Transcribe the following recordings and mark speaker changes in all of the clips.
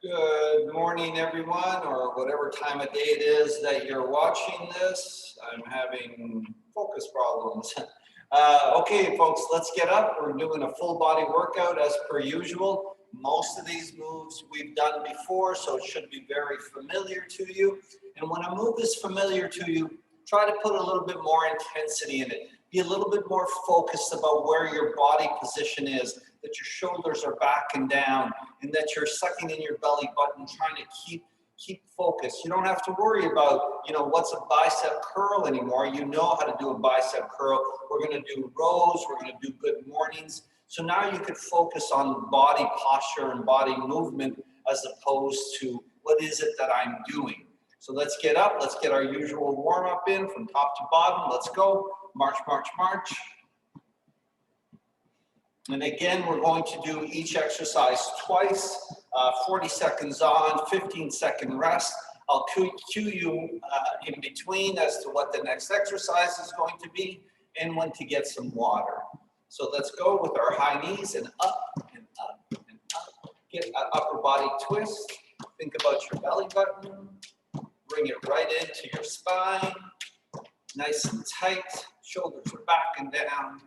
Speaker 1: Good morning, everyone, or whatever time of day it is that you're watching this. I'm having focus problems. Okay, folks, let's get up. We're doing a full body workout as per usual. Most of these moves we've done before, so it should be very familiar to you. And when a move is familiar to you, try to put a little bit more intensity in it. Be a little bit more focused about where your body position is, that your shoulders are back and down, and that you're sucking in your belly button, trying to keep focus. You don't have to worry about, what's a bicep curl anymore. You know how to do a bicep curl. We're going to do rows. We're going to do good mornings. So now you could focus on body posture and body movement as opposed to what is it that I'm doing. So let's get up. Let's get our usual warm up in from top to bottom. Let's go. March, march, march. And again, we're going to do each exercise twice, 40 seconds on, 15-second rest. I'll cue you in between as to what the next exercise is going to be and when to get some water. So let's go with our high knees and up and up and up. Get an upper body twist. Think about your belly button. Bring it right into your spine. Nice and tight. Shoulders are back and down.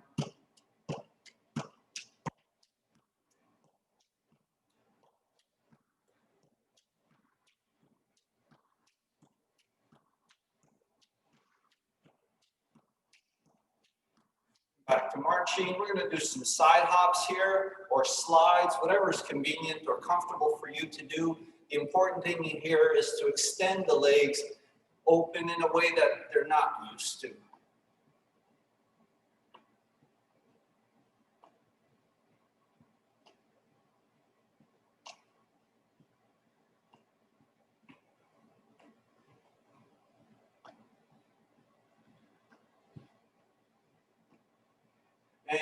Speaker 1: Back to marching. We're going to do some side hops here or slides, whatever is convenient or comfortable for you to do. The important thing here is to extend the legs open in a way that they're not used to.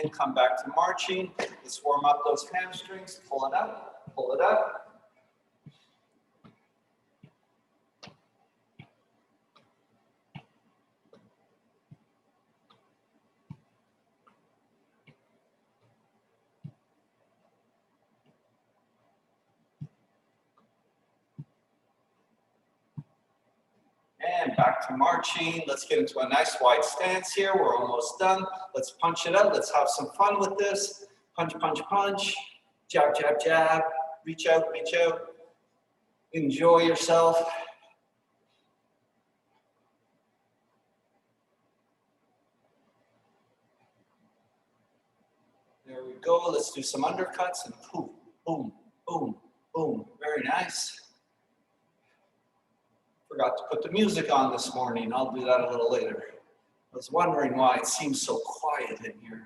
Speaker 1: And come back to marching. Let's warm up those hamstrings. Pull it up, pull it up. And back to marching. Let's get into a nice wide stance here. We're almost done. Let's punch it out. Let's have some fun with this. Punch, punch, punch. Jab, jab, jab. Reach out, reach out. Enjoy yourself. There we go. Let's do some undercuts and boom, boom, boom, boom. Very nice. Forgot to put the music on this morning. I'll do that a little later. I was wondering why it seems so quiet in here.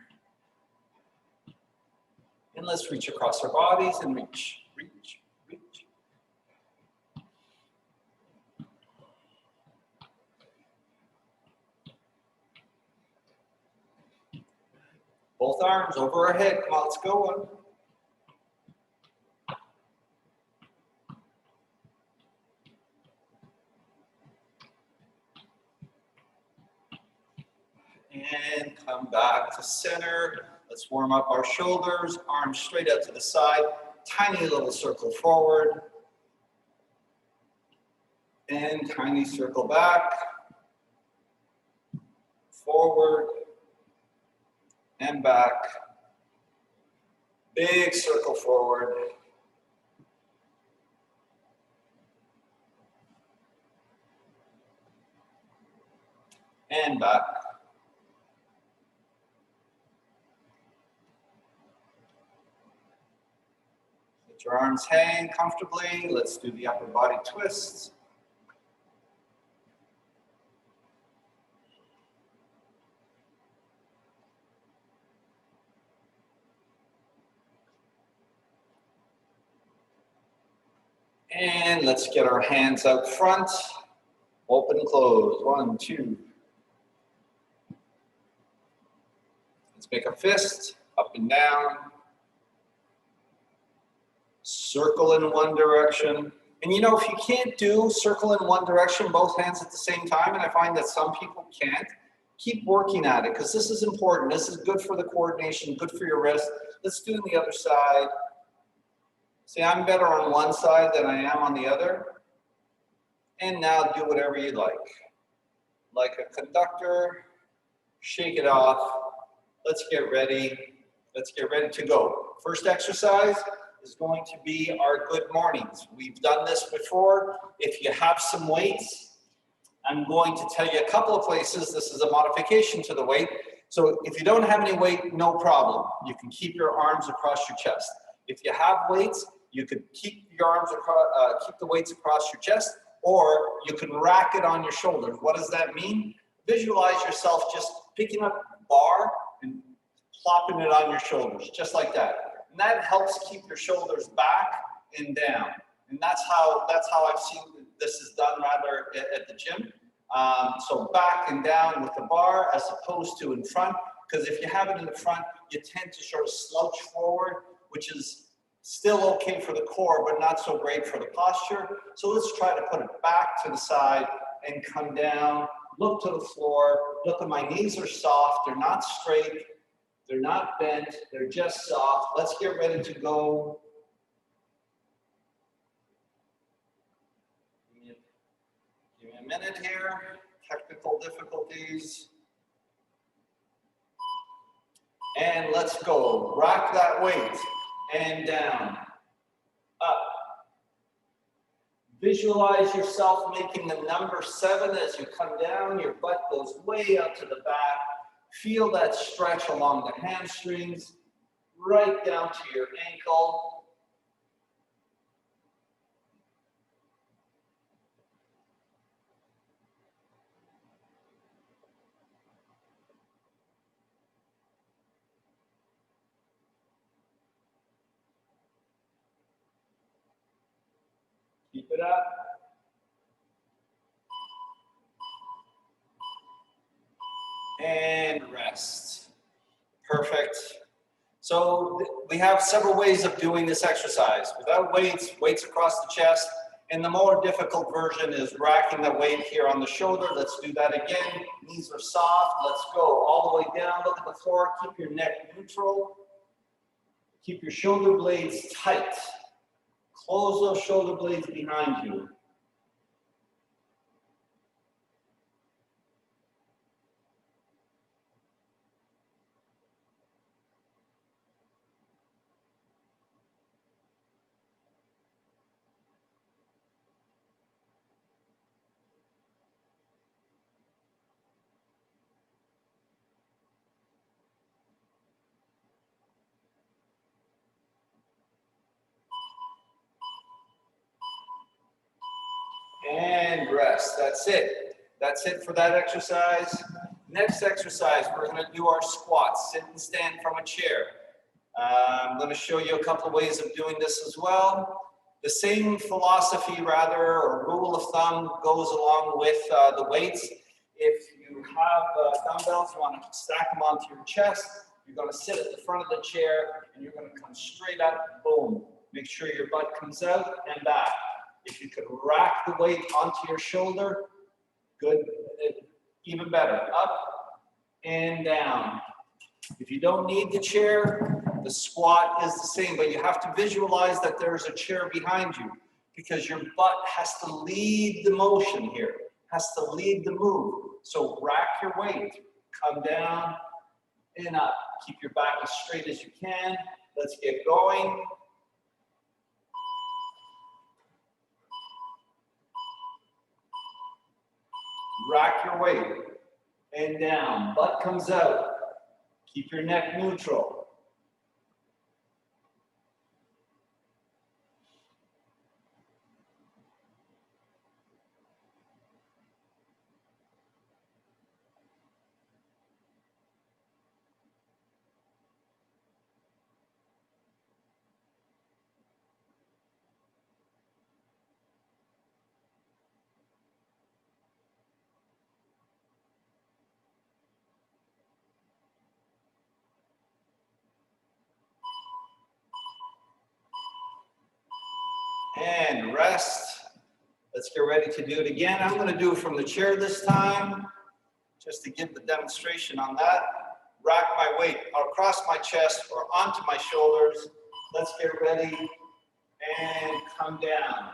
Speaker 1: And let's reach across our bodies and reach, reach, reach. Both arms over our head. Come on, let's go one. And come back to center. Let's warm up our shoulders, arms straight out to the side. Tiny little circle forward. And tiny circle back. Forward. And back. Big circle forward. And back. Let your arms hang comfortably. Let's do the upper body twists. And let's get our hands out front. Open and close. 1, 2. Let's make a fist. Up and down. Circle in one direction. And if you can't do circle in one direction, both hands at the same time, and I find that some people can't, keep working at it because this is important. This is good for the coordination, good for your wrist. Let's do the other side. See, I'm better on one side than I am on the other. And now do whatever you like. Like a conductor, shake it off. Let's get ready. Let's get ready to go. First exercise is going to be our good mornings. We've done this before. If you have some weights, I'm going to tell you a couple of places. This is a modification to the weight. So if you don't have any weight, no problem. You can keep your arms across your chest. If you have weights, you could keep your arms across, keep the weights across your chest, or you can rack it on your shoulders. What does that mean? Visualize yourself just picking up a bar and plopping it on your shoulders, just like that. And that helps keep your shoulders back and down. And that's how I've seen this is done rather at the gym. So back and down with the bar as opposed to in front, because if you have it in the front, you tend to sort of slouch forward, which is still okay for the core, but not so great for the posture. So let's try to put it back to the side and come down, look to the floor, look at my knees are soft, they're not straight, they're not bent, they're just soft. Let's get ready to go. Give me a minute here, technical difficulties. And let's go, rack that weight and down, up. Visualize yourself making the number 7 as you come down, your butt goes way up to the back. Feel that stretch along the hamstrings, right down to your ankle. Keep it up. And rest. Perfect. So we have several ways of doing this exercise. Without weights, weights across the chest. And the more difficult version is racking the weight here on the shoulder. Let's do that again. Knees are soft. Let's go all the way down. Look at the floor. Keep your neck neutral. Keep your shoulder blades tight. Close those shoulder blades behind you. And rest. That's it. That's it for that exercise. Next exercise, we're going to do our squats. Sit and stand from a chair. I'm going to show you a couple of ways of doing this as well. The same philosophy, rather, or rule of thumb goes along with the weights. If you have dumbbells, you want to stack them onto your chest. You're going to sit at the front of the chair, and you're going to come straight up, boom. Make sure your butt comes out and back. If you could rack the weight onto your shoulder, good, even better. Up and down. If you don't need the chair, the squat is the same, but you have to visualize that there's a chair behind you because your butt has to lead the motion here, has to lead the move. So rack your weight, come down and up. Keep your back as straight as you can. Let's get going. Rack your weight and down, butt comes out. Keep your neck neutral. And rest. Let's get ready to do it again. I'm going to do it from the chair this time, just to give the demonstration on that. Rack my weight across my chest or onto my shoulders. Let's get ready and come down.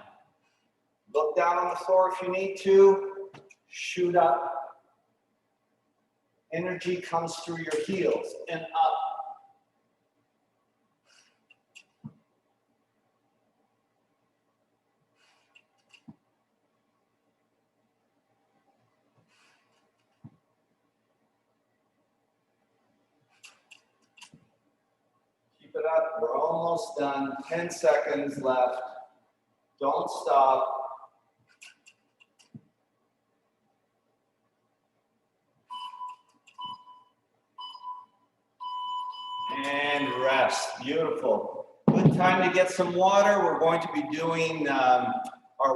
Speaker 1: Look down on the floor if you need to. Shoot up. Energy comes through your heels and up. Keep it up. We're almost done. 10 seconds left. Don't stop. And rest. Beautiful. Good time to get some water. We're going to be doing our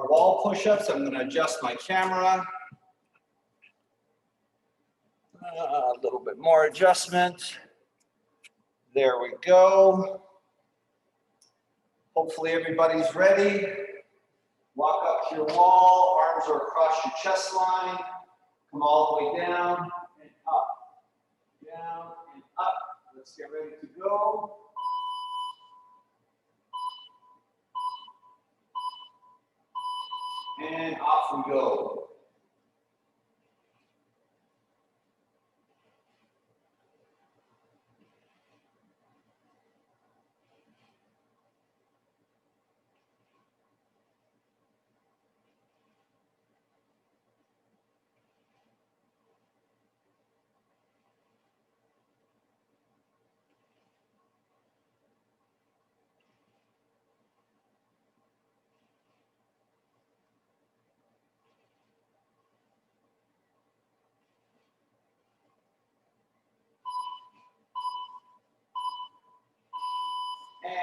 Speaker 1: wall push-ups. I'm going to adjust my camera. A little bit more adjustment. There we go. Hopefully everybody's ready. Walk up to your wall. Arms are across your chest line. Come all the way down and up. Down and up. Let's get ready to go. And off we go.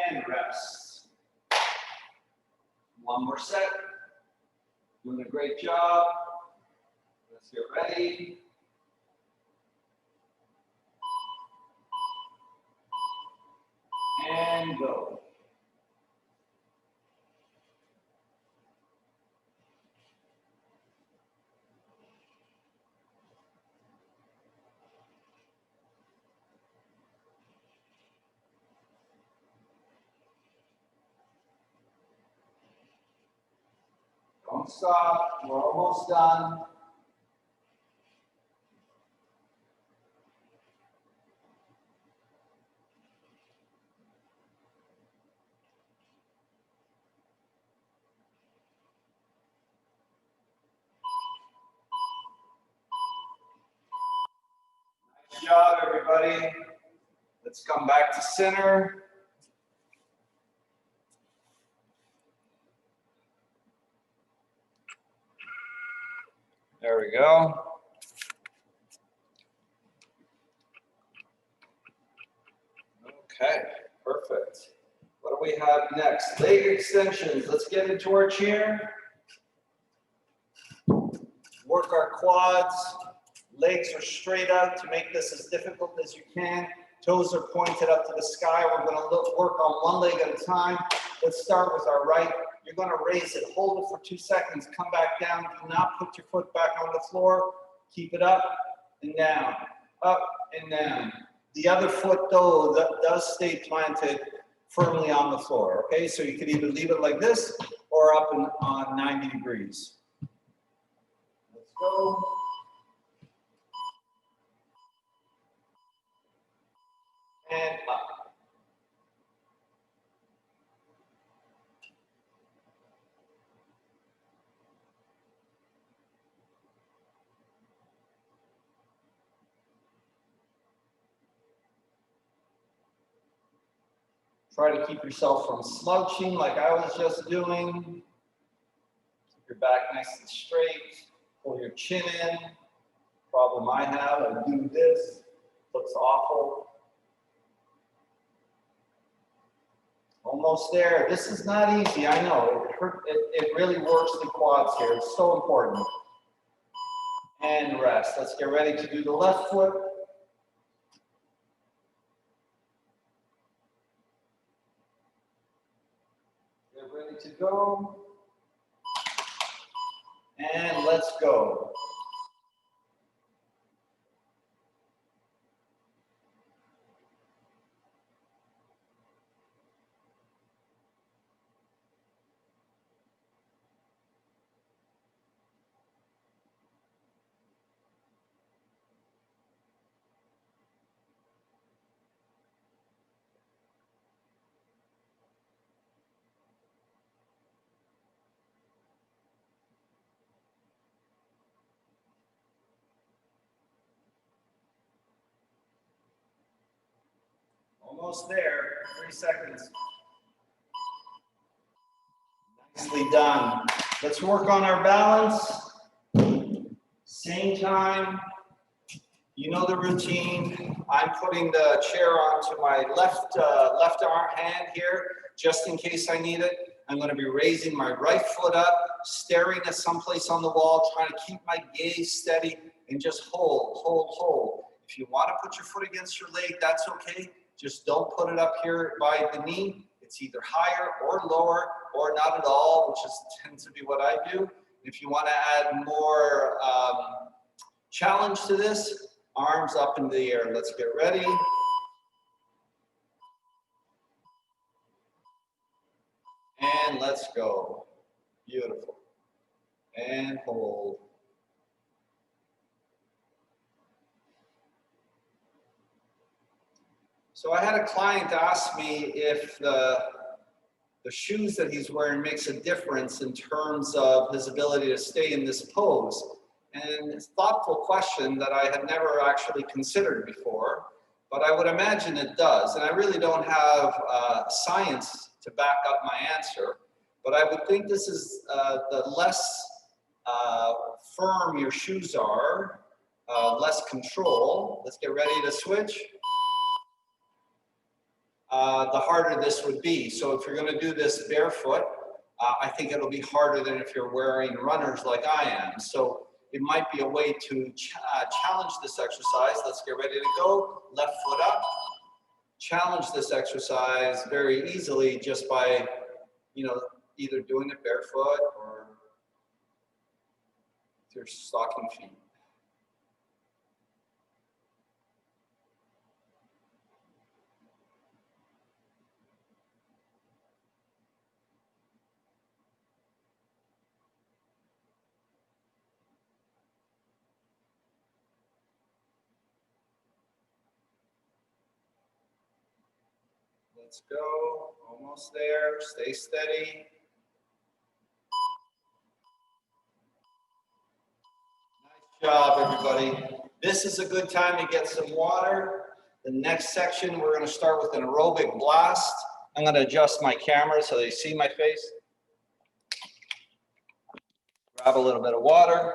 Speaker 1: And rest. One more set. Doing a great job. Let's get ready. And go. Don't stop. We're almost done. Nice job, everybody. Let's come back to center. There we go. Okay, perfect. What do we have next? Leg extensions. Let's get into our chair. Work our quads. Legs are straight out to make this as difficult as you can. Toes are pointed up to the sky. We're going to work on one leg at a time. Let's start with our right. You're going to raise it. Hold it for 2 seconds. Come back down. Do not put your foot back on the floor. Keep it up and down. Up and down. The other foot, though, that does stay planted firmly on the floor. Okay, so you could either leave it like this or up on 90 degrees. Let's go. And up. Try to keep yourself from slouching like I was just doing. Keep your back nice and straight. Pull your chin in. Problem I have, I do this. Looks awful. Almost there. This is not easy, I know. It really works the quads here. It's so important. And rest. Let's get ready to do the left foot. Get ready to go. And let's go. Almost there, 3 seconds. Nicely done. Let's work on our balance. Same time. You know the routine. I'm putting the chair onto my left arm hand here, just in case I need it. I'm going to be raising my right foot up, staring at someplace on the wall, trying to keep my gaze steady, and just hold, hold, hold. If you want to put your foot against your leg, that's okay. Just don't put it up here by the knee. It's either higher or lower or not at all, which tends to be what I do. If you want to add more challenge to this, arms up in the air. Let's get ready. And let's go. Beautiful. And hold. So I had a client ask me if the shoes that he's wearing makes a difference in terms of his ability to stay in this pose. And it's a thoughtful question that I had never actually considered before, but I would imagine it does. And I really don't have science to back up my answer, but I would think this is the less firm your shoes are, less control. Let's get ready to switch. The harder this would be. So if you're going to do this barefoot, I think it'll be harder than if you're wearing runners like I am. So it might be a way to challenge this exercise. Let's get ready to go. Left foot up. Challenge this exercise very easily just by, you know, either doing it barefoot or with your stocking feet. Let's go, almost there, stay steady. Nice job, everybody. This is a good time to get some water. The next section, we're gonna start with an aerobic blast. I'm gonna adjust my camera so they see my face. Grab a little bit of water.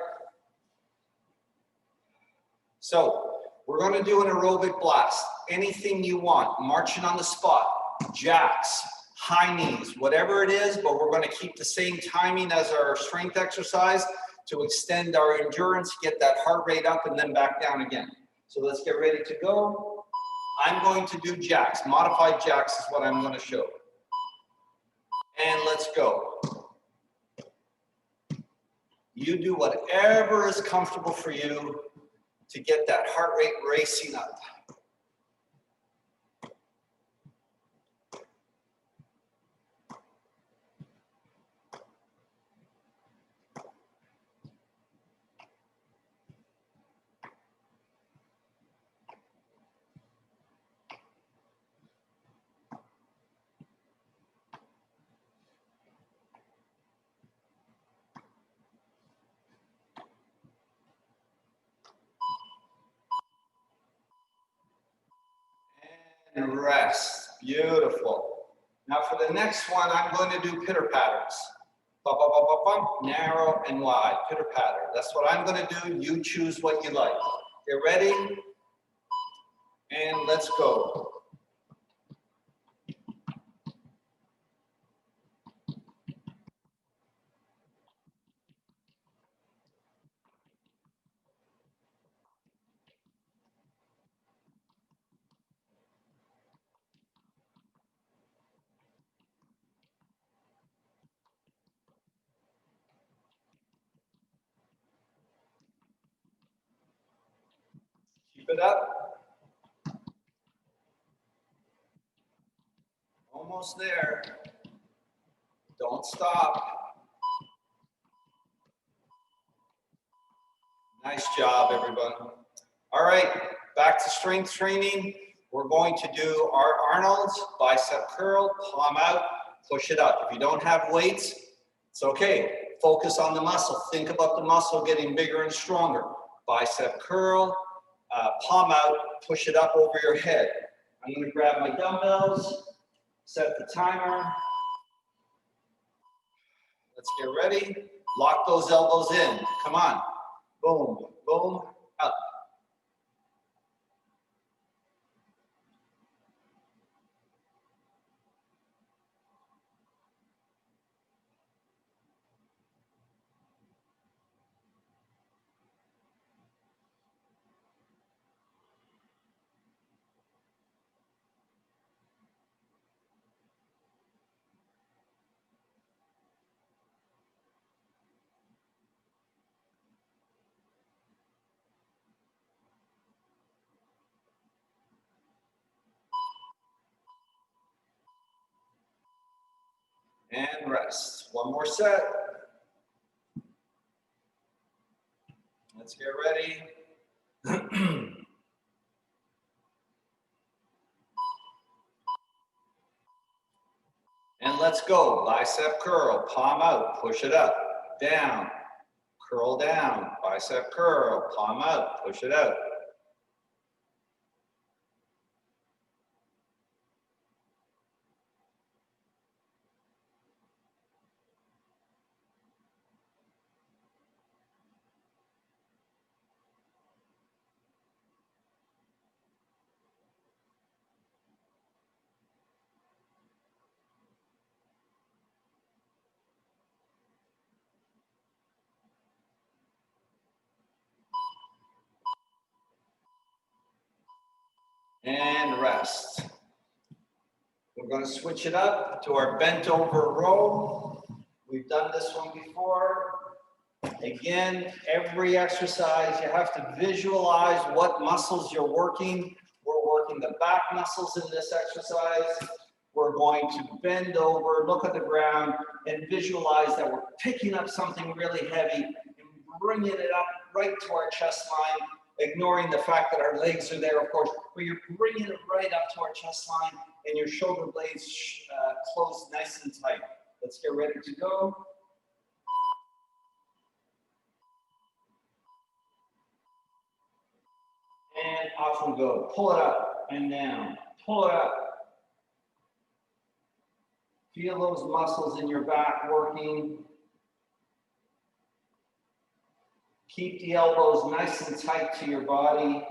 Speaker 1: So, we're gonna do an aerobic blast. Anything you want, marching on the spot, jacks, high knees, whatever it is, but we're gonna keep the same timing as our strength exercise to extend our endurance, get that heart rate up and then back down again. So let's get ready to go. I'm going to do jacks. Modified jacks is what I'm gonna show. And let's go. You do whatever is comfortable for you to get that heart rate racing up. And rest. Beautiful. Now for the next one, I'm going to do pitter patters. Bump, bump, bump, bump, bump, narrow and wide. Pitter patter. That's what I'm going to do. You choose what you like. Get ready. And let's go. Keep it up. Almost there. Don't stop. Nice job, everyone. All right, back to strength training. We're going to do our Arnold's bicep curl, palm out, push it up. If you don't have weights, it's okay. Focus on the muscle. Think about the muscle getting bigger and stronger. Bicep curl, palm out, push it up over your head. I'm going to grab my dumbbells, set the timer. Let's get ready. Lock those elbows in. Come on. Boom, boom, up. And rest. One more set. Let's get ready. And let's go. Bicep curl, palm out, push it up, down, curl down, bicep curl, palm out, push it out. And rest. We're going to switch it up to our bent over row. We've done this one before. Again, every exercise, you have to visualize what muscles you're working. We're working the back muscles in this exercise. We're going to bend over, look at the ground, and visualize that we're picking up something really heavy and bringing it up right to our chest line, ignoring the fact that our legs are there, of course, but you're bringing it right up to our chest line and your shoulder blades closed nice and tight. Let's get ready to go. And off we go. Pull it up and down. Pull it up. Feel those muscles in your back working. Keep the elbows nice and tight to your body.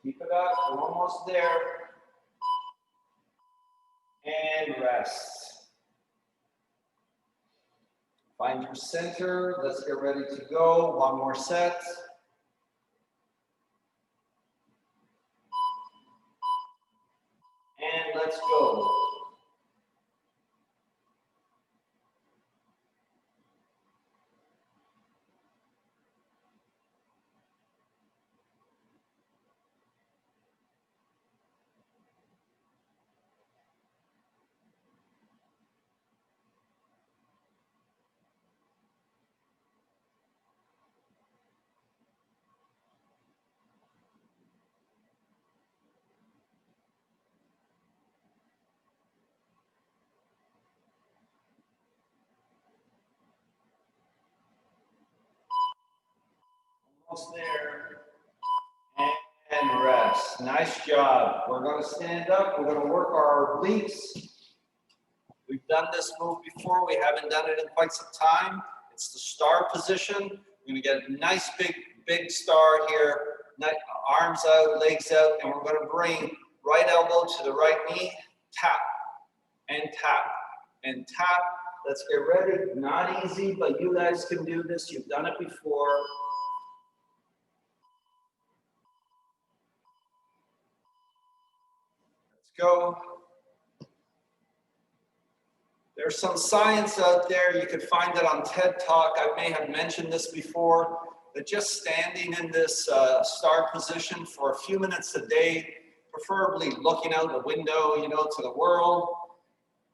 Speaker 1: Keep it up, we're almost there. And rest. Find your center, let's get ready to go. One more set. And let's go. Almost there. And rest. Nice job. We're going to stand up. We're going to work our obliques. We've done this move before. We haven't done it in quite some time. It's the star position. We're going to get a nice big star here. Arms out, legs out, and we're going to bring right elbow to the right knee. Tap and tap and tap. Let's get ready. Not easy, but you guys can do this. You've done it before. Go. There's some science out there. You could find it on TED Talk. I may have mentioned this before, that just standing in this star position for a few minutes a day, preferably looking out the window, you know, to the world,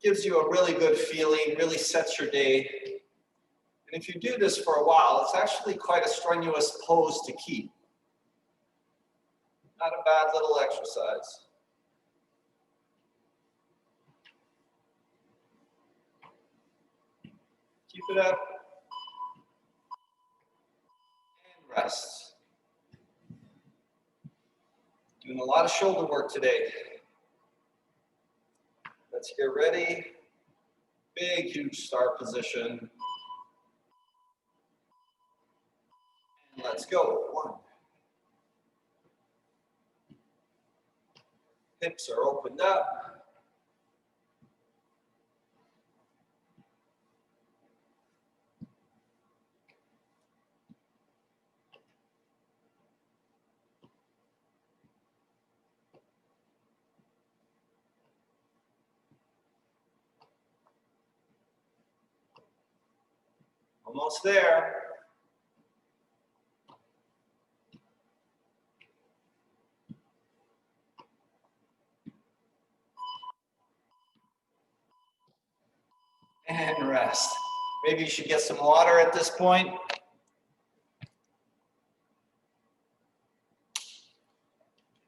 Speaker 1: gives you a really good feeling, really sets your day. And if you do this for a while, it's actually quite a strenuous pose to keep. Not a bad little exercise. Keep it up. And rest. Doing a lot of shoulder work today. Let's get ready. Big, huge start position. And let's go. 1. Hips are opened up. Almost there. And rest. Maybe you should get some water at this point.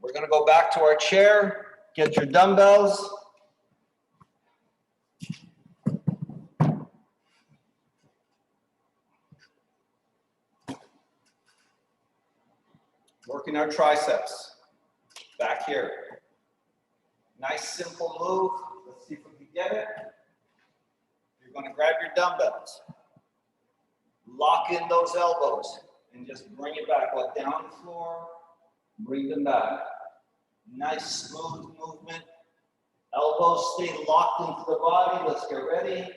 Speaker 1: We're going to go back to our chair. Get your dumbbells. Working our triceps. Back here. Nice simple move. Let's see if we can get it. You're going to grab your dumbbells. Lock in those elbows and just bring it back. Like down on the floor. Bring them back. Nice smooth movement. Elbows stay locked into the body. Let's get ready.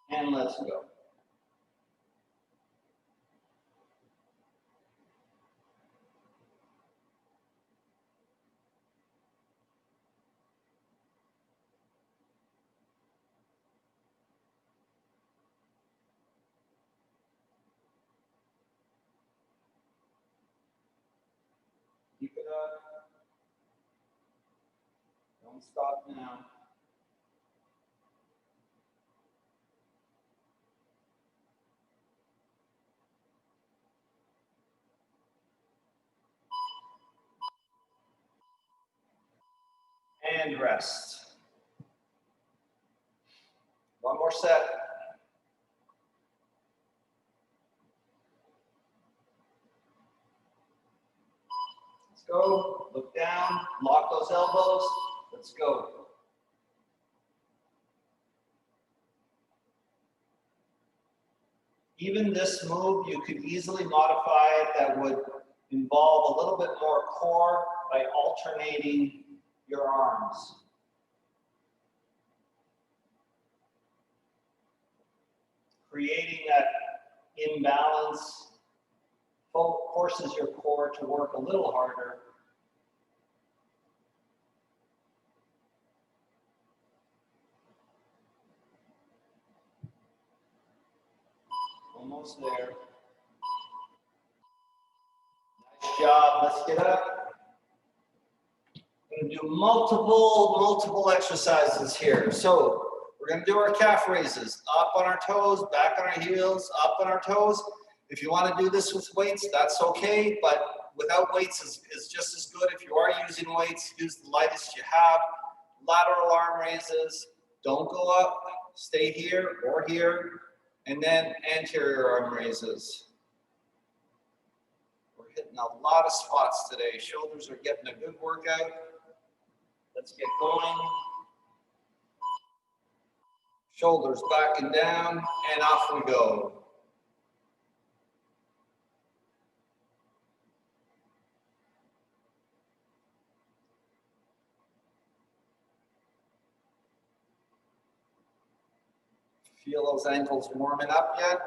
Speaker 1: And let's go. Keep it up. Don't stop now. And rest. One more set. Let's go. Look down. Lock those elbows. Let's go. Even this move, you could easily modify it that would involve a little bit more core by alternating your arms. Creating that imbalance forces your core to work a little harder. Almost there. Nice job. Let's get up. We're going to do multiple exercises here. So we're going to do our calf raises. Up on our toes, back on our heels, up on our toes. If you want to do this with weights, that's okay. But without weights is just as good. If you are using weights, use the lightest you have. Lateral arm raises. Don't go up. Stay here or here. And then anterior arm raises. We're hitting a lot of spots today. Shoulders are getting a good workout. Let's get going. Shoulders back and down, and off we go. Feel those ankles warming up yet?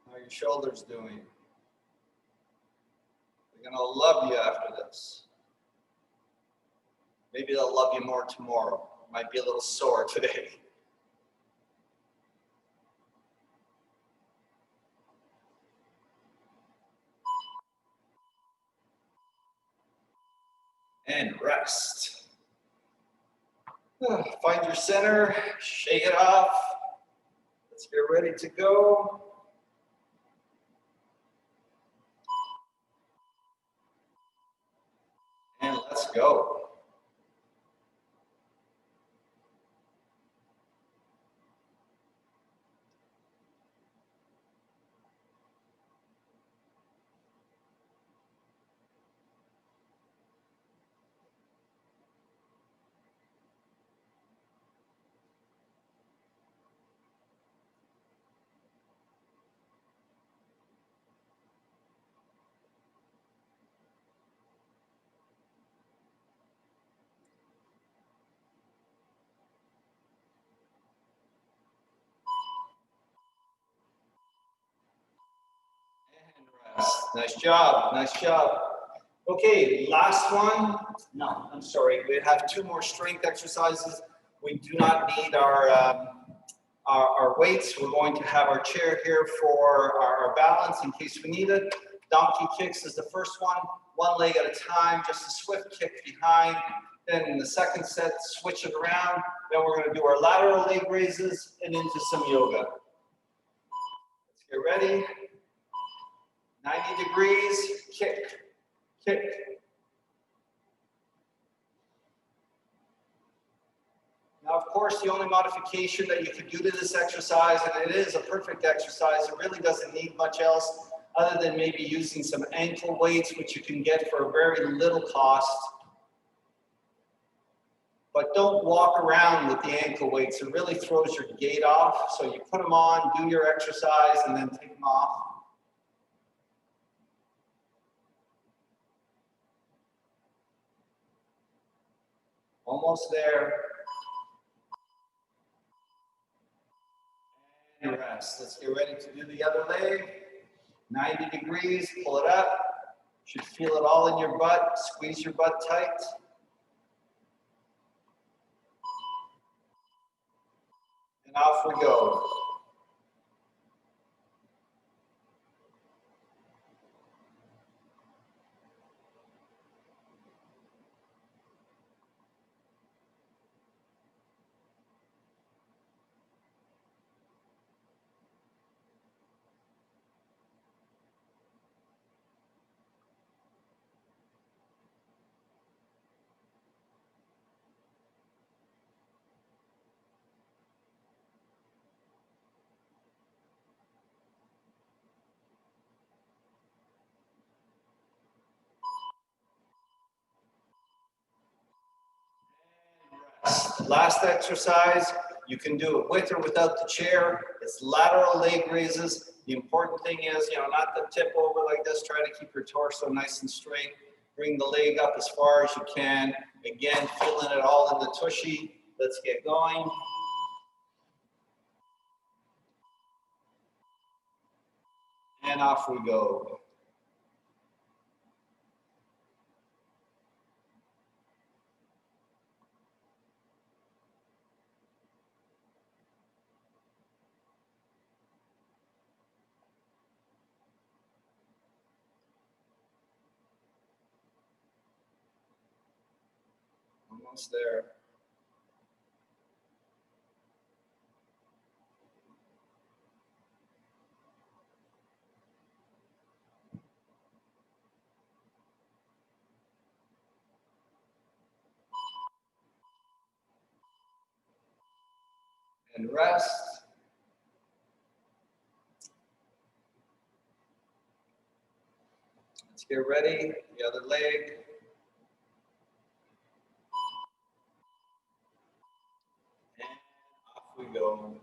Speaker 1: How are your shoulders doing? They're gonna love you after this. Maybe they'll love you more tomorrow. Might be a little sore today. And rest. Find your center, shake it off. Let's get ready to go. And let's go. Nice job, nice job. Okay, last one. No, I'm sorry. We have two more strength exercises. We do not need our weights. We're going to have our chair here for our balance in case we need it. Donkey kicks is the first one leg at a time, just a swift kick behind. Then in the second set, switch it around. Then we're going to do our lateral leg raises and into some yoga. Let's get ready. 90 degrees, kick, kick. Now, of course, the only modification that you can do to this exercise, and it is a perfect exercise, it really doesn't need much else other than maybe using some ankle weights, which you can get for a very little cost. But don't walk around with the ankle weights. It really throws your gait off. So you put them on, do your exercise, and then take them off. Almost there. And rest. Let's get ready to do the other leg. 90 degrees, pull it up. Should feel it all in your butt. Squeeze your butt tight. And off we go. Last exercise, you can do it with or without the chair. It's lateral leg raises. The important thing is, not to tip over like this. Try to keep your torso nice and straight. Bring the leg up as far as you can. Again, feeling it all in the tushy. Let's get going. And off we go. Almost there. And rest. Let's get ready. The other leg. And off we go.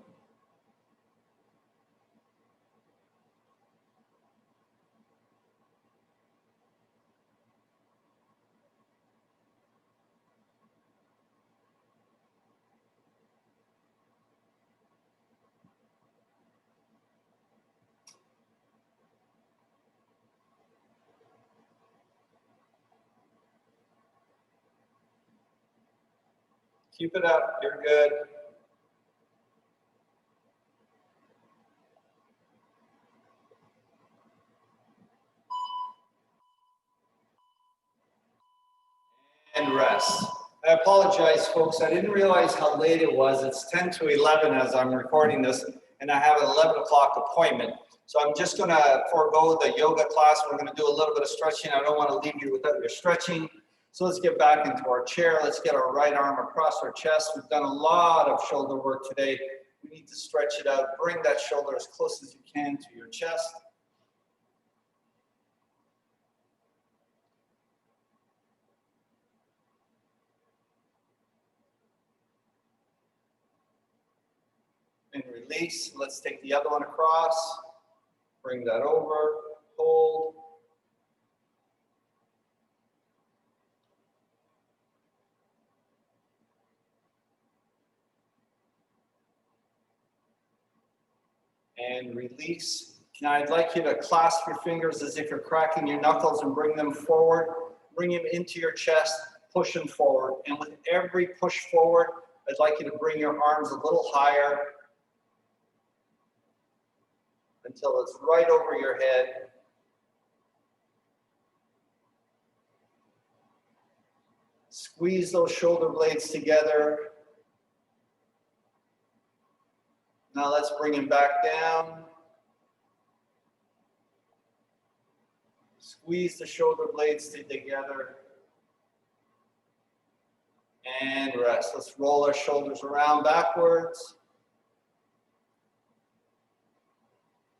Speaker 1: Keep it up. You're good. and rest. I apologize, folks. I didn't realize how late it was. It's 10 to 11 as I'm recording this, and I have an 11 o'clock appointment. So I'm just going to forego the yoga class. We're going to do a little bit of stretching. I don't want to leave you without your stretching. So let's get back into our chair. Let's get our right arm across our chest. We've done a lot of shoulder work today. We need to stretch it out. Bring that shoulder as close as you can to your chest. And release. Let's take the other one across. Bring that over. Hold. And release. Now I'd like you to clasp your fingers as if you're cracking your knuckles and bring them forward. Bring them into your chest, push them forward. And with every push forward, I'd like you to bring your arms a little higher until it's right over your head. Squeeze those shoulder blades together. Now let's bring him back down. Squeeze the shoulder blades together. And rest. Let's roll our shoulders around backwards.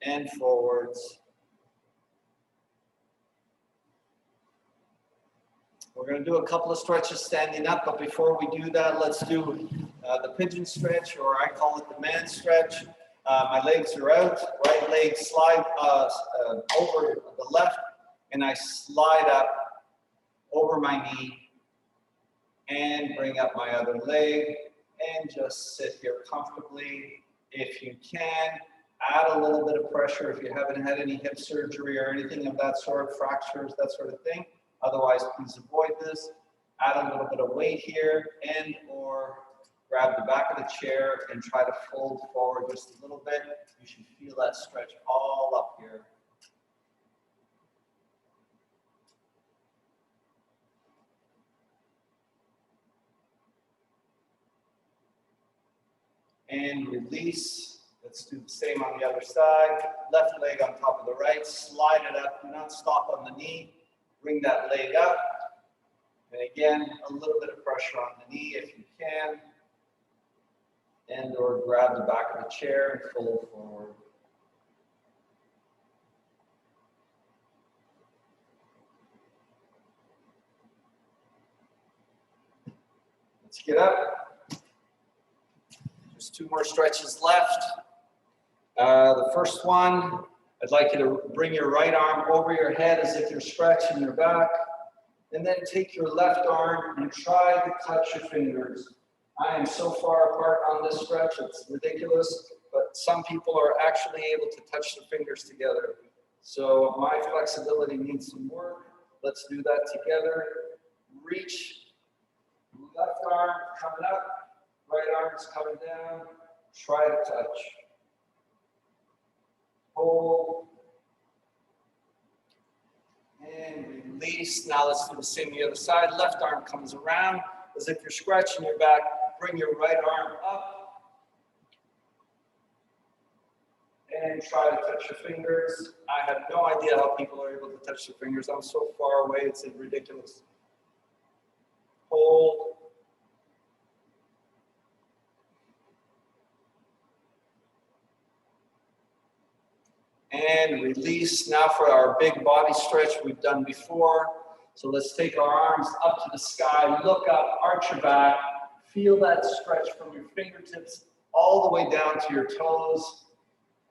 Speaker 1: And forwards. We're going to do a couple of stretches standing up, but before we do that, let's do the pigeon stretch, or I call it the man stretch. My legs are out, right leg slide over the left, and I slide up over my knee and bring up my other leg and just sit here comfortably. If you can, add a little bit of pressure if you haven't had any hip surgery or anything of that sort, fractures, that sort of thing. Otherwise, please avoid this. Add a little bit of weight here and or grab the back of the chair and try to fold forward just a little bit. You should feel that stretch all up here. And release. Let's do the same on the other side. Left leg on top of the right. Slide it up. Do not stop on the knee. Bring that leg up. And again, a little bit of pressure on the knee if you can. And or grab the back of the chair and fold forward. Let's get up. There's 2 more stretches left. The first one, I'd like you to bring your right arm over your head as if you're scratching your back. And then take your left arm and try to touch your fingers. I am so far apart on this stretch, it's ridiculous, but some people are actually able to touch the fingers together. So my flexibility needs some work. Let's do that together. Reach, left arm coming up, right arm is coming down. Try to touch. Hold. And release. Now let's do the same the other side. Left arm comes around as if you're scratching your back. Bring your right arm up. And try to touch your fingers. I have no idea how people are able to touch their fingers. I'm so far away, it's ridiculous. Hold. And release. Now for our big body stretch we've done before. So let's take our arms up to the sky, look up, arch your back, feel that stretch from your fingertips all the way down to your toes,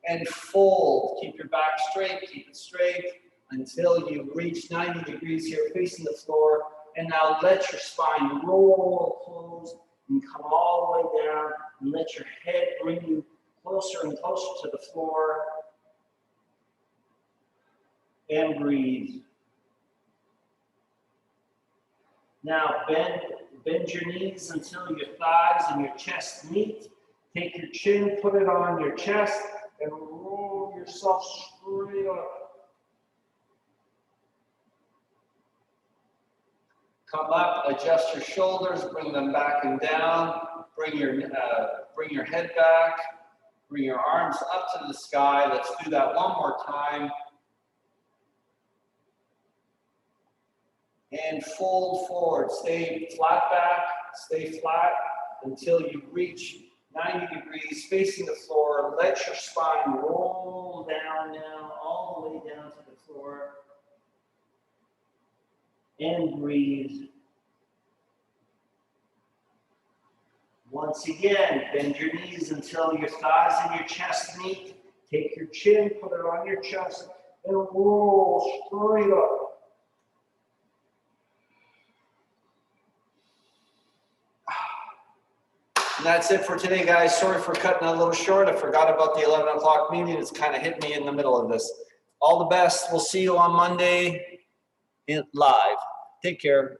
Speaker 1: and fold. Keep your back straight, keep it straight until you reach 90 degrees here facing the floor. And now let your spine roll close and come all the way down, and let your head bring you closer and closer to the floor. And breathe. Now bend your knees until your thighs and your chest meet. Take your chin, put it on your chest, and roll yourself straight up. Come up, adjust your shoulders, bring them back and down. Bring your head back. Bring your arms up to the sky. Let's do that one more time. And fold forward. Stay flat back. Stay flat until you reach 90 degrees facing the floor. Let your spine roll down now, all the way down to the floor. And breathe. Once again, bend your knees until your thighs and your chest meet. Take your chin, put it on your chest, and roll straight up. And that's it for today, guys. Sorry for cutting a little short. I forgot about the 11 o'clock meeting. It's kind of hit me in the middle of this. All the best. We'll see you on Monday live. Take care.